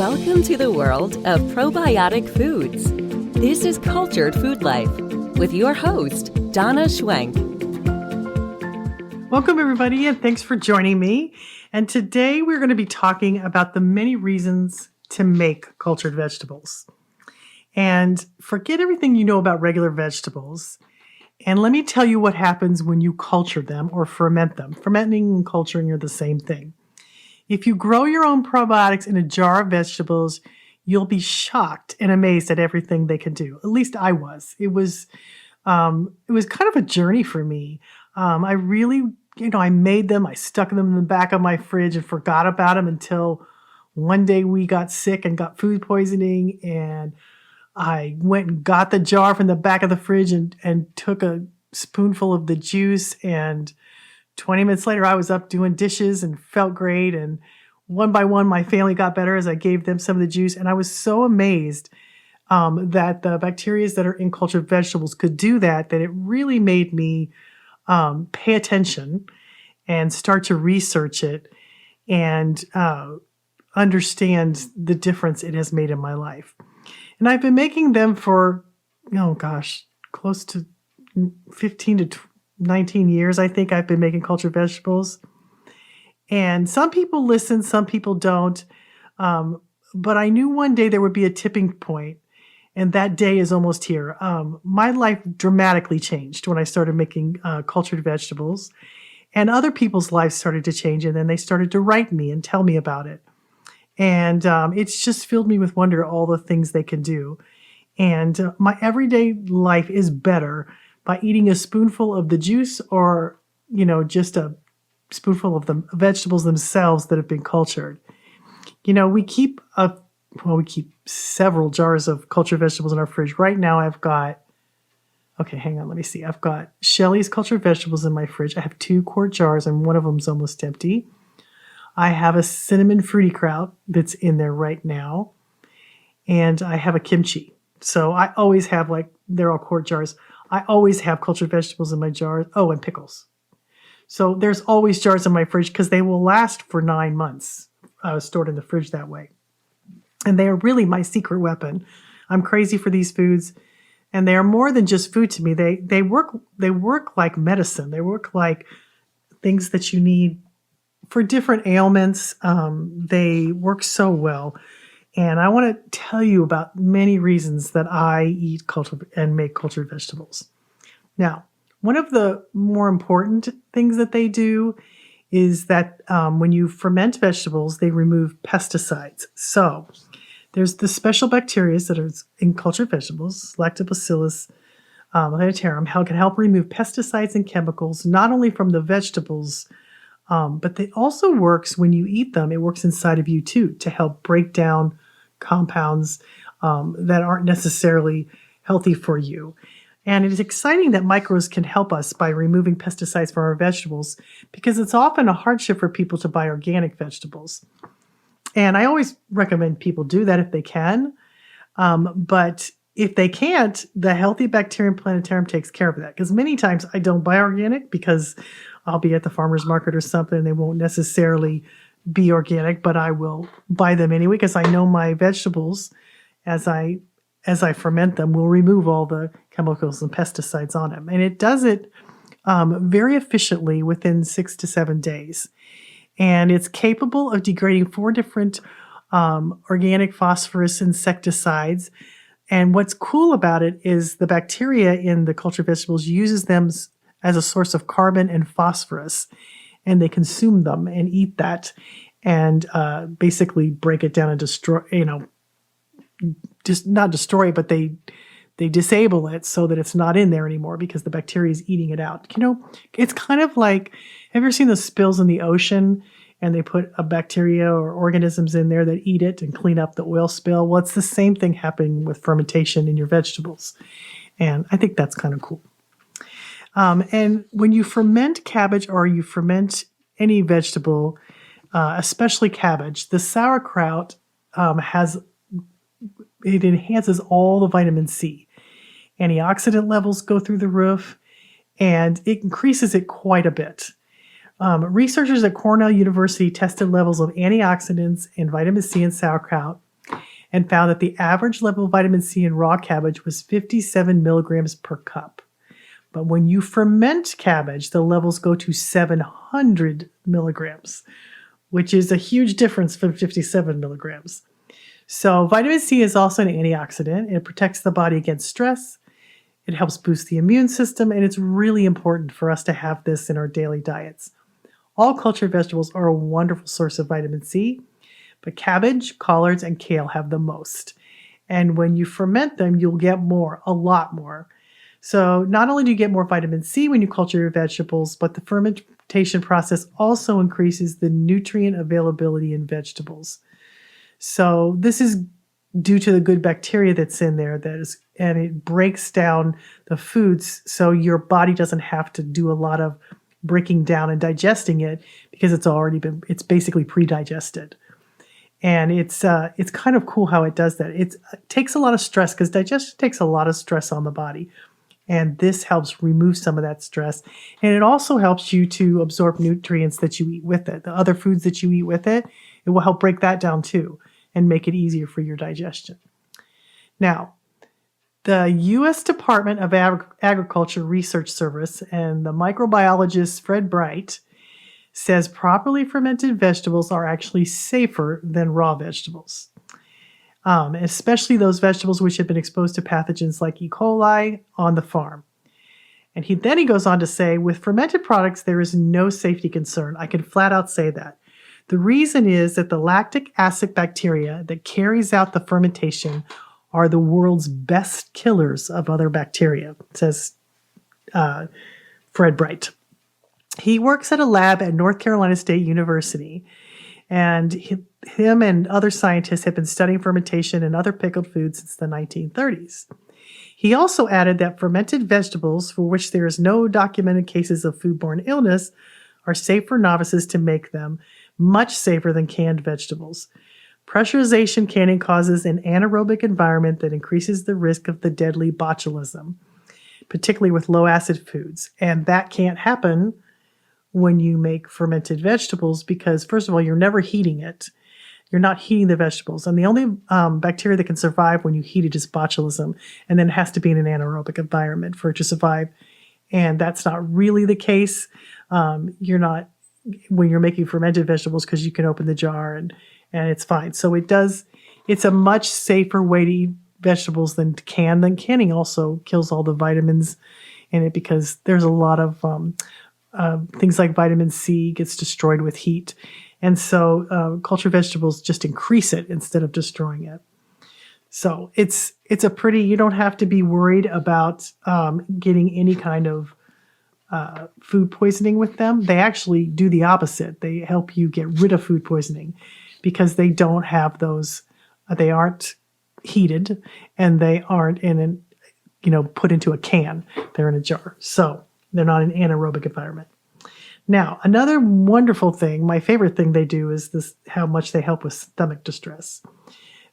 Welcome to the world of probiotic foods. This is Cultured Food Life with your host, Donna Schwenk. Welcome, everybody, and thanks for joining me. And today we're going to be talking about the many reasons to make cultured vegetables. And forget everything you know about regular vegetables. And let me tell you what happens when you culture them or ferment them. Fermenting and culturing are the same thing. If you grow your own probiotics in a jar of vegetables, you'll be shocked and amazed at everything they can do. At least I was. It was kind of a journey for me. I really, I made them. I stuck them in the back of my fridge and forgot about them until one day we got sick and got food poisoning. And I went and got the jar from the back of the fridge and took a spoonful of the juice, and 20 minutes later, I was up doing dishes and felt great. And one by one, my family got better as I gave them some of the juice. And I was so amazed that the bacteria that are in cultured vegetables could do that it really made me pay attention and start to research it and understand the difference it has made in my life. And I've been making them for, close to 15 to 19 years, I think I've been making cultured vegetables. And some people listen, some people don't. But I knew one day there would be a tipping point, and that day is almost here. My life dramatically changed when I started making cultured vegetables, and other people's lives started to change, and then they started to write me and tell me about it. And it's just filled me with wonder, all the things they can do. And my everyday life is better by eating a spoonful of the juice or, just a spoonful of the vegetables themselves that have been cultured. We keep several jars of cultured vegetables in our fridge. Right now I've got Shelley's cultured vegetables in my fridge. I have 2-quart jars and one of them's almost empty. I have a cinnamon fruity kraut that's in there right now. And I have a kimchi. So I always have, they're all quart jars. I always have cultured vegetables in my jars. Oh, and pickles. So there's always jars in my fridge because they will last for 9 months stored in the fridge that way. And they are really my secret weapon. I'm crazy for these foods, and they are more than just food to me. They work like medicine. They work like things that you need for different ailments. They work so well. And I want to tell you about many reasons that I eat cultured and make cultured vegetables. Now, one of the more important things that they do is that when you ferment vegetables, they remove pesticides. So there's the special bacteria that are in cultured vegetables, Lactobacillus hereditarium, how it can help remove pesticides and chemicals, not only from the vegetables, but it also works when you eat them. It works inside of you too to help break down compounds that aren't necessarily healthy for you. And it is exciting that microbes can help us by removing pesticides from our vegetables, because it's often a hardship for people to buy organic vegetables. And I always recommend people do that if they can. But if they can't, the Healthy Bacterium Planetarium takes care of that. Because many times I don't buy organic because I'll be at the farmer's market or something and they won't necessarily be organic, but I will buy them anyway because I know my vegetables, as I ferment them, will remove all the chemicals and pesticides on them. And it does it very efficiently within 6 to 7 days. And it's capable of degrading 4 different organic phosphorus insecticides. And what's cool about it is the bacteria in the cultured vegetables uses them as a source of carbon and phosphorus. And they consume them and eat that and basically break it down and destroy, just not destroy it, but they disable it so that it's not in there anymore because the bacteria is eating it out. It's kind of like, have you ever seen the spills in the ocean and they put a bacteria or organisms in there that eat it and clean up the oil spill? Well, it's the same thing happening with fermentation in your vegetables. And I think that's kind of cool. And when you ferment cabbage or you ferment any vegetable, especially cabbage, the sauerkraut it enhances all the vitamin C. Antioxidant levels go through the roof, and it increases it quite a bit. Researchers at Cornell University tested levels of antioxidants and vitamin C in sauerkraut and found that the average level of vitamin C in raw cabbage was 57 milligrams per cup. But when you ferment cabbage, the levels go to 700 milligrams, which is a huge difference from 57 milligrams. So vitamin C is also an antioxidant. It protects the body against stress. It helps boost the immune system, and it's really important for us to have this in our daily diets. All cultured vegetables are a wonderful source of vitamin C, but cabbage, collards, and kale have the most. And when you ferment them, you'll get more, a lot more. So not only do you get more vitamin C when you culture your vegetables, but the fermentation process also increases the nutrient availability in vegetables. So this is due to the good bacteria that's in there, and it breaks down the foods so your body doesn't have to do a lot of breaking down and digesting it because it's basically pre-digested. And it's kind of cool how it does that. It takes a lot of stress because digestion takes a lot of stress on the body. And this helps remove some of that stress. And it also helps you to absorb nutrients that you eat with it. The other foods that you eat with it, it will help break that down too and make it easier for your digestion. Now, the U.S. Department of Agriculture Research Service and the microbiologist Fred Bright says properly fermented vegetables are actually safer than raw vegetables. Especially those vegetables which have been exposed to pathogens like E. coli on the farm. And he goes on to say, with fermented products, there is no safety concern. I can flat out say that. The reason is that the lactic acid bacteria that carries out the fermentation are the world's best killers of other bacteria, says Fred Bright. He works at a lab at North Carolina State University, and him and other scientists have been studying fermentation and other pickled foods since the 1930s. He also added that fermented vegetables, for which there is no documented cases of foodborne illness, are safe for novices to make them, much safer than canned vegetables. Pressurization canning causes an anaerobic environment that increases the risk of the deadly botulism, particularly with low-acid foods. And that can't happen when you make fermented vegetables because, first of all, you're never heating it. You're not heating the vegetables. And the only bacteria that can survive when you heat it is botulism. And then it has to be in an anaerobic environment for it to survive. And that's not really the case. When you're making fermented vegetables because you can open the jar and it's fine. So it's a much safer way to eat vegetables than canning also kills all the vitamins in it because there's a lot of things like vitamin C gets destroyed with heat. And so cultured vegetables just increase it instead of destroying it. So you don't have to be worried about getting any kind of food poisoning with them. They actually do the opposite. They help you get rid of food poisoning because they don't have those, they aren't heated and they aren't put into a can. They're in a jar. So they're not in an anaerobic environment. Now, another wonderful thing, my favorite thing they do is this: how much they help with stomach distress.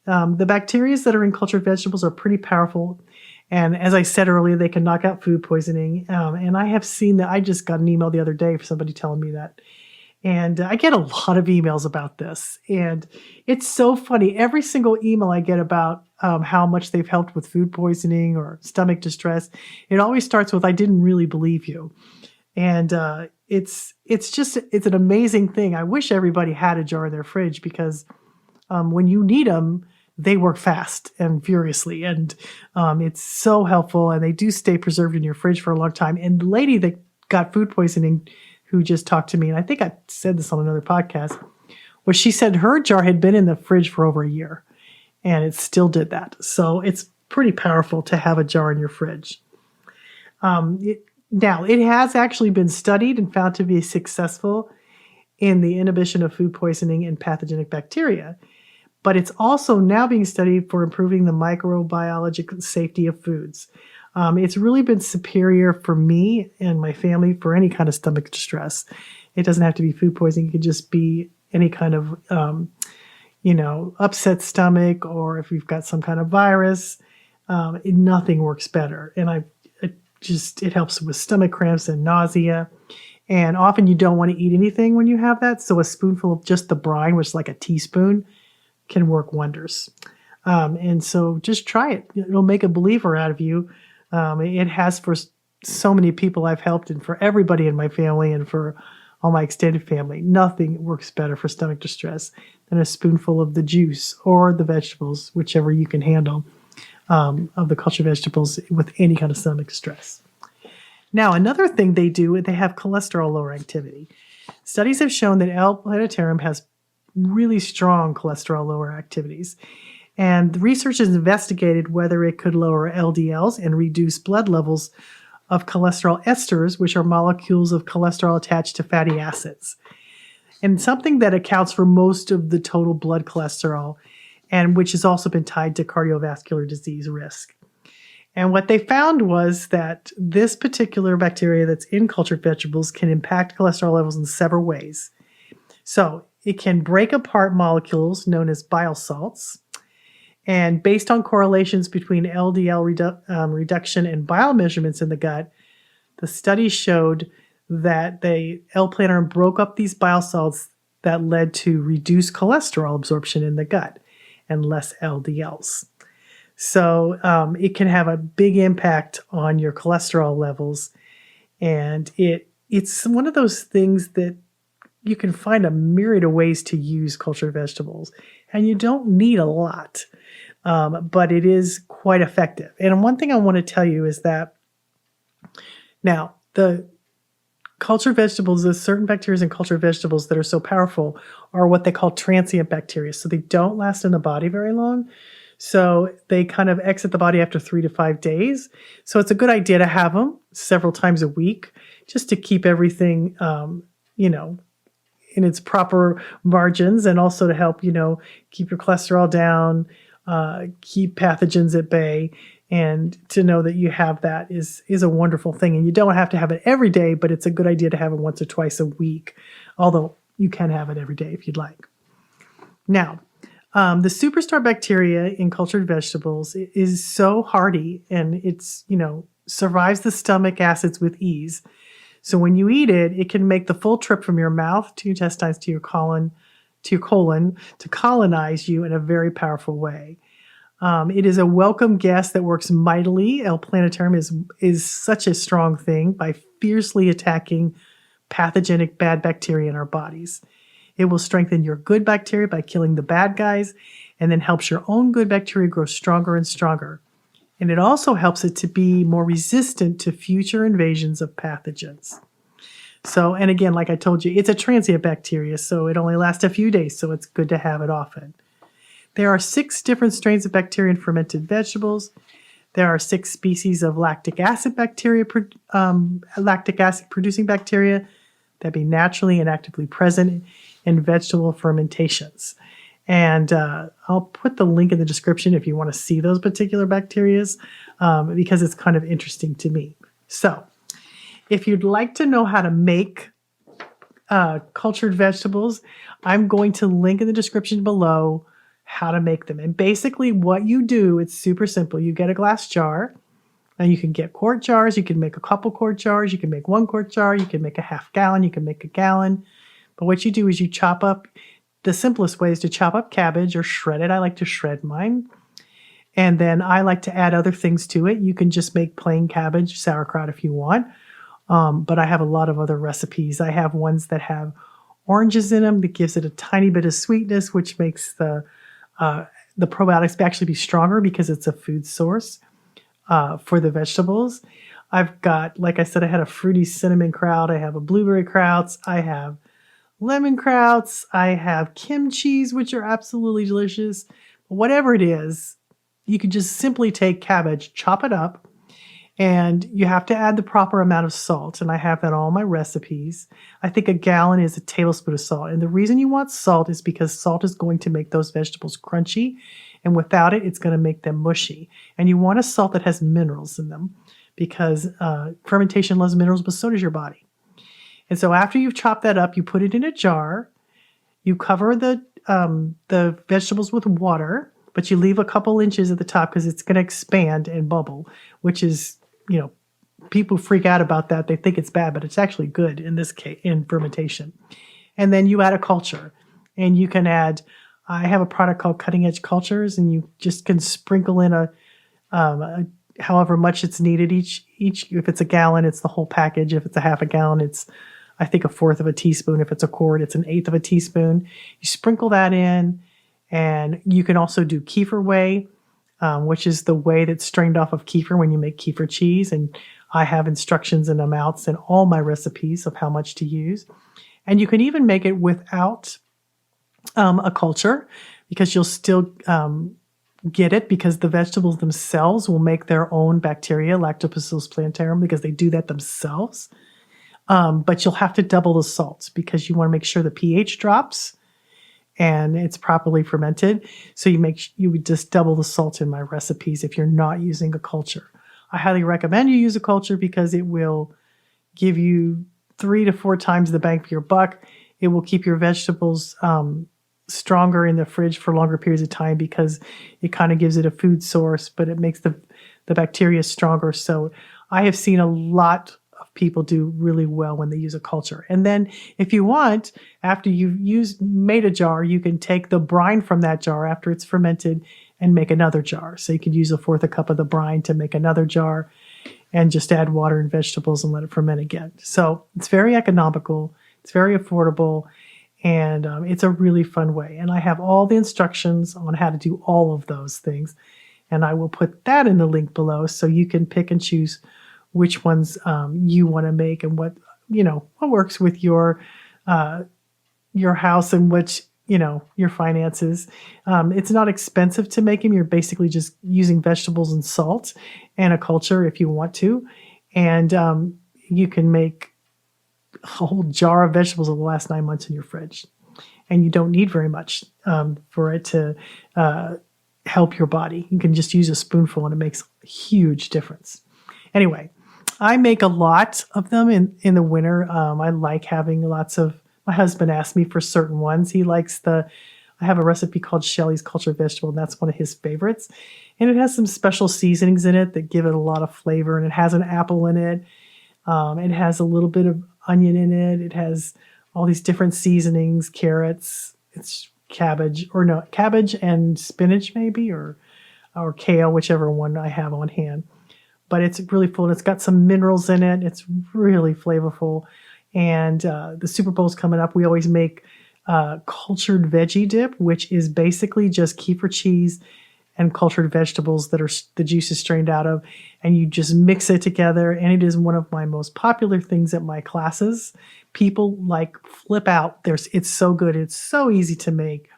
The bacteria that are in cultured vegetables are pretty powerful. And as I said earlier, they can knock out food poisoning. And I have seen that. I just got an email the other day for somebody telling me that. And I get a lot of emails about this. And it's so funny. Every single email I get about how much they've helped with food poisoning or stomach distress, it always starts with, "I didn't really believe you." And it's an amazing thing. I wish everybody had a jar in their fridge because when you need them, they work fast and furiously. And it's so helpful. And they do stay preserved in your fridge for a long time. And the lady that got food poisoning who just talked to me, and I think I said this on another podcast, was she said her jar had been in the fridge for over a year. And it still did that. So it's pretty powerful to have a jar in your fridge. Now, it has actually been studied and found to be successful in the inhibition of food poisoning and pathogenic bacteria. But it's also now being studied for improving the microbiological safety of foods. It's really been superior for me and my family for any kind of stomach distress. It doesn't have to be food poisoning. It could just be any kind of, upset stomach, or if you've got some kind of virus, nothing works better. And it helps with stomach cramps and nausea. And often you don't want to eat anything when you have that. So a spoonful of just the brine, which is like a teaspoon, can work wonders. And so just try it. It'll make a believer out of you. It has for so many people I've helped, and for everybody in my family and for all my extended family. Nothing works better for stomach distress than a spoonful of the juice or the vegetables, whichever you can handle, of the cultured vegetables with any kind of stomach distress. Now, another thing they do, they have cholesterol lower activity. Studies have shown that L. plantarum has really strong cholesterol lower activities. And the research has investigated whether it could lower LDLs and reduce blood levels of cholesterol esters, which are molecules of cholesterol attached to fatty acids. And something that accounts for most of the total blood cholesterol, and which has also been tied to cardiovascular disease risk. And what they found was that this particular bacteria that's in cultured vegetables can impact cholesterol levels in several ways. So it can break apart molecules known as bile salts. And based on correlations between LDL reduction and bile measurements in the gut, the study showed that the L. plantarum broke up these bile salts that led to reduced cholesterol absorption in the gut and less LDLs. So it can have a big impact on your cholesterol levels. And it's one of those things that you can find a myriad of ways to use cultured vegetables. And you don't need a lot. But it is quite effective. And one thing I want to tell you is that now the cultured vegetables, there's certain bacteria in cultured vegetables that are so powerful are what they call transient bacteria. So they don't last in the body very long. So they kind of exit the body after 3 to 5 days. So it's a good idea to have them several times a week just to keep everything, in its proper margins, and also to help, keep your cholesterol down, keep pathogens at bay, and to know that you have that is a wonderful thing. And you don't have to have it every day, but it's a good idea to have it once or twice a week, although you can have it every day if you'd like. Now, the superstar bacteria in cultured vegetables is so hardy, and it's, survives the stomach acids with ease. So when you eat it, it can make the full trip from your mouth to your intestines to your colon to colonize you in a very powerful way. It is a welcome guest that works mightily. L. plantarum is such a strong thing by fiercely attacking pathogenic bad bacteria in our bodies. It will strengthen your good bacteria by killing the bad guys, and then helps your own good bacteria grow stronger and stronger. And it also helps it to be more resistant to future invasions of pathogens. So, and again, like I told you, it's a transient bacteria, so it only lasts a few days, so it's good to have it often. There are 6 different strains of bacteria in fermented vegetables. There are 6 species of lactic acid producing bacteria that be naturally and actively present in vegetable fermentations. And I'll put the link in the description if you want to see those particular bacterias, because it's kind of interesting to me. So if you'd like to know how to make cultured vegetables, I'm going to link in the description below how to make them. And basically what you do, it's super simple. You get a glass jar, and you can get quart jars. You can make a couple quart jars. You can make 1 quart jar. You can make a half gallon. You can make a gallon. But what you do is you chop up. The simplest way is to chop up cabbage or shred it. I like to shred mine. And then I like to add other things to it. You can just make plain cabbage, sauerkraut if you want. But I have a lot of other recipes. I have ones that have oranges in them that gives it a tiny bit of sweetness, which makes the probiotics actually be stronger because it's a food source for the vegetables. I've got, like I said, I had a fruity cinnamon kraut. I have a blueberry krauts. I have lemon krauts. I have kimchis, which are absolutely delicious. Whatever it is, you can just simply take cabbage, chop it up, and you have to add the proper amount of salt. And I have that in all my recipes. I think a gallon is a tablespoon of salt. And the reason you want salt is because salt is going to make those vegetables crunchy. And without it, it's going to make them mushy. And you want a salt that has minerals in them, because fermentation loves minerals, but so does your body. And so after you've chopped that up, you put it in a jar. You cover the vegetables with water, but you leave a couple inches at the top because it's going to expand and bubble, which is, people freak out about that. They think it's bad, but it's actually good in this case, in fermentation. And then you add a culture, and you can add I have a product called Cutting Edge Cultures, and you just can sprinkle in however much it's needed each. If it's a gallon, it's the whole package. If it's a half a gallon, it's I think a fourth of a teaspoon. If it's a quart, it's an eighth of a teaspoon. You sprinkle that in, and you can also do kefir whey, which is the whey that's strained off of kefir when you make kefir cheese. And I have instructions and amounts in all my recipes of how much to use. And you can even make it without a culture, because you'll still get it, because the vegetables themselves will make their own bacteria, Lactobacillus plantarum, because they do that themselves. But you'll have to double the salt, because you want to make sure the pH drops and it's properly fermented. So you would just double the salt in my recipes if you're not using a culture. I highly recommend you use a culture, because it will give you 3 to 4 times the bang for your buck. It will keep your vegetables stronger in the fridge for longer periods of time, because it kind of gives it a food source, but it makes the bacteria stronger. So I have seen a lot of people do really well when they use a culture. And then if you want, after you've made a jar, you can take the brine from that jar after it's fermented and make another jar. So you could use 1/4 cup of the brine to make another jar, and just add water and vegetables and let it ferment again. So it's very economical. It's very affordable. And it's a really fun way. And I have all the instructions on how to do all of those things. And I will put that in the link below, so you can pick and choose which ones you want to make, and what works with your house and your finances. It's not expensive to make them. You're basically just using vegetables and salt and a culture if you want to. And you can make a whole jar of vegetables that will last 9 months in your fridge. And you don't need very much for it to help your body. You can just use a spoonful, and it makes a huge difference. Anyway, I make a lot of them in the winter. I like having lots of, my husband asked me for certain ones. He likes I have a recipe called Shelley's Cultured Vegetable, and that's one of his favorites. And it has some special seasonings in it that give it a lot of flavor, and it has an apple in it. It has a little bit of onion in it. It has all these different seasonings, carrots, it's cabbage and spinach maybe, or kale, whichever one I have on hand. But it's really full, and it's got some minerals in it. It's really flavorful. And the Super Bowl's coming up. We always make cultured veggie dip, which is basically just kefir cheese and cultured vegetables that are the juice is strained out of, and you just mix it together. And it is one of my most popular things at my classes. People flip out. It's so good. It's so easy to make.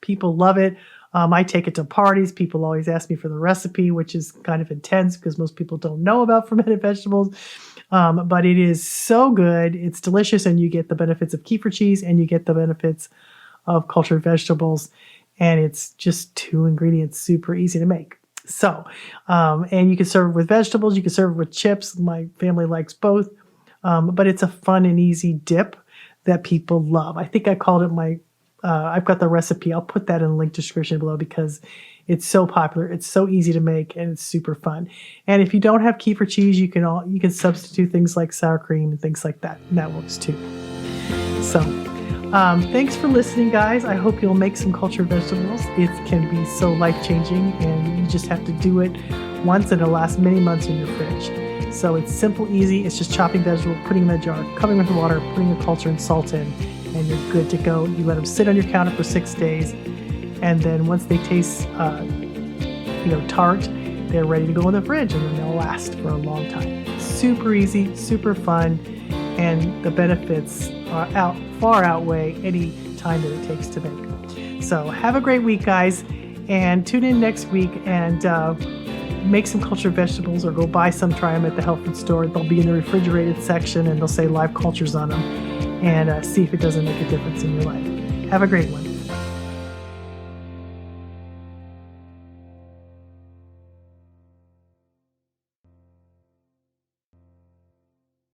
People love it. I take it to parties. People always ask me for the recipe, which is kind of intense because most people don't know about fermented vegetables. But it is so good. It's delicious, and you get the benefits of kefir cheese, and you get the benefits of cultured vegetables. And it's just 2 ingredients, super easy to make. So, and you can serve it with vegetables. You can serve it with chips. My family likes both. But it's a fun and easy dip that people love. I think I called it I've got the recipe. I'll put that in the link description below, because it's so popular. It's so easy to make, and it's super fun. And if you don't have kefir cheese, you can substitute things like sour cream and things like that. And that works too. So, thanks for listening, guys. I hope you'll make some cultured vegetables. It can be so life-changing, and you just have to do it once, and it'll last many months in your fridge. So it's simple, easy. It's just chopping vegetables, putting them in a jar, covering with water, putting a culture and salt in, and you're good to go. You let them sit on your counter for 6 days, and then once they taste, tart, they're ready to go in the fridge, and then they'll last for a long time. Super easy, super fun, and the benefits far outweigh any time that it takes to make. So have a great week, guys, and tune in next week and make some cultured vegetables, or go buy some, try them at the health food store. They'll be in the refrigerated section, and they'll say live cultures on them, and see if it doesn't make a difference in your life. Have a great one.